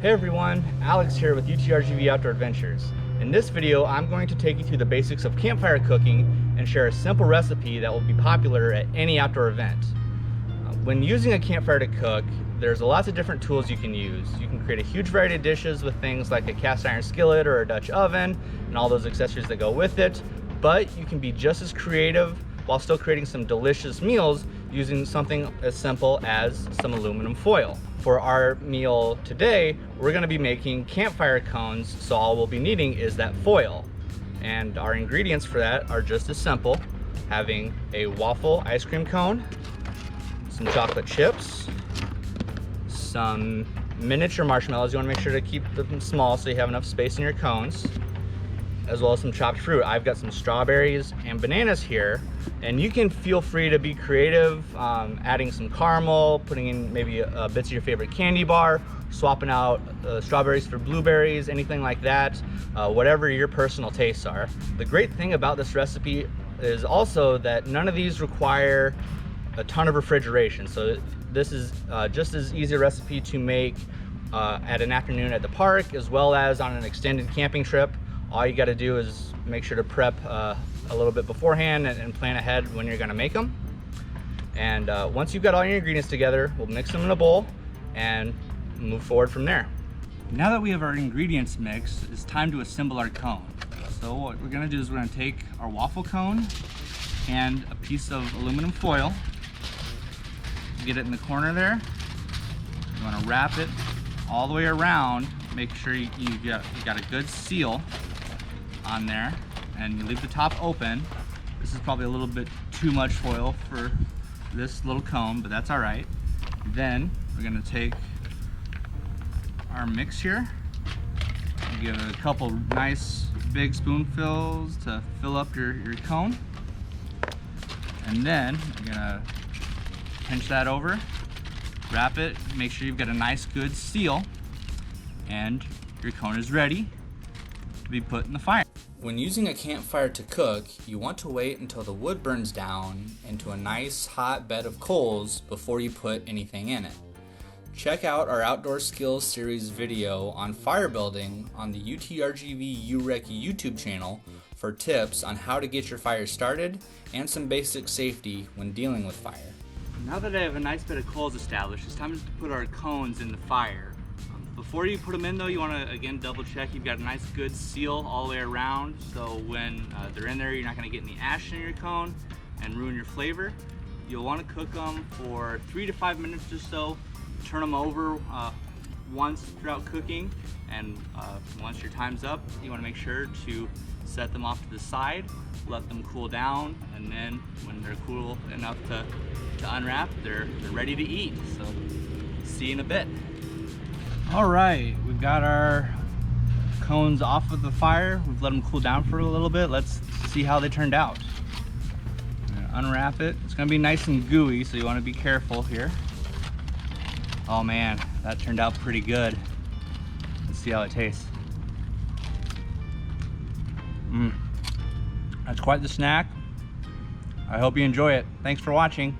Hey everyone, Alex here with UTRGV Outdoor Adventures. In this video, I'm going to take you through the basics of campfire cooking and share a simple recipe that will be popular at any outdoor event. When using a campfire to cook, there's lots of different tools you can use. You can create a huge variety of dishes with things like a cast iron skillet or a Dutch oven and all those accessories that go with it, but you can be just as creative while still creating some delicious meals using something as simple as some aluminum foil. For our meal today, we're going to be making campfire cones, so all we'll be needing is that foil. And our ingredients for that are just as simple: having a waffle ice cream cone, some chocolate chips, some miniature marshmallows. You want to make sure to keep them small so you have enough space in your cones, as well as some chopped fruit. I've got some strawberries and bananas here, and you can feel free to be creative, adding some caramel, putting in maybe bits of your favorite candy bar, swapping out strawberries for blueberries, anything like that, whatever your personal tastes are. The great thing about this recipe is also that none of these require a ton of refrigeration, so this is just as easy a recipe to make at an afternoon at the park as well as on an extended camping trip. All you got to do is make sure to prep a little bit beforehand and plan ahead when you're going to make them. And once you've got all your ingredients together, we'll mix them in a bowl and move forward from there. Now that we have our ingredients mixed, it's time to assemble our cone. So what we're going to do is we're going to take our waffle cone and a piece of aluminum foil, get it in the corner there. You want to wrap it all the way around, make sure you got a good seal on there, and you leave the top open. This is probably a little bit too much foil for this little cone, but that's all right. Then we're gonna take our mix here and give it a couple nice big spoonfuls to fill up your cone. And then you're gonna pinch that over, wrap it, make sure you've got a nice good seal, and your cone is ready to be put in the fire. When using a campfire to cook, you want to wait until the wood burns down into a nice hot bed of coals before you put anything in it. Check out our Outdoor Skills Series video on fire building on the UTRGV UREC YouTube channel for tips on how to get your fire started and some basic safety when dealing with fire. Now that I have a nice bed of coals established, it's time to put our cones in the fire. Before you put them in though, you want to again double check you've got a nice good seal all the way around, so when they're in there you're not going to get any ash in your cone and ruin your flavor. You'll want to cook them for 3 to 5 minutes or so. Turn them over once throughout cooking, and once your time's up, you want to make sure to set them off to the side, let them cool down, and then when they're cool enough to unwrap, they're ready to eat. So see you in a bit. All right, we've got our cones off of the fire. We've let them cool down for a little bit. Let's see how they turned out. Unwrap it. It's gonna be nice and gooey, so you want to be careful here. Oh man, that turned out pretty good. Let's see how it tastes. That's quite the snack. I hope you enjoy it. Thanks for watching.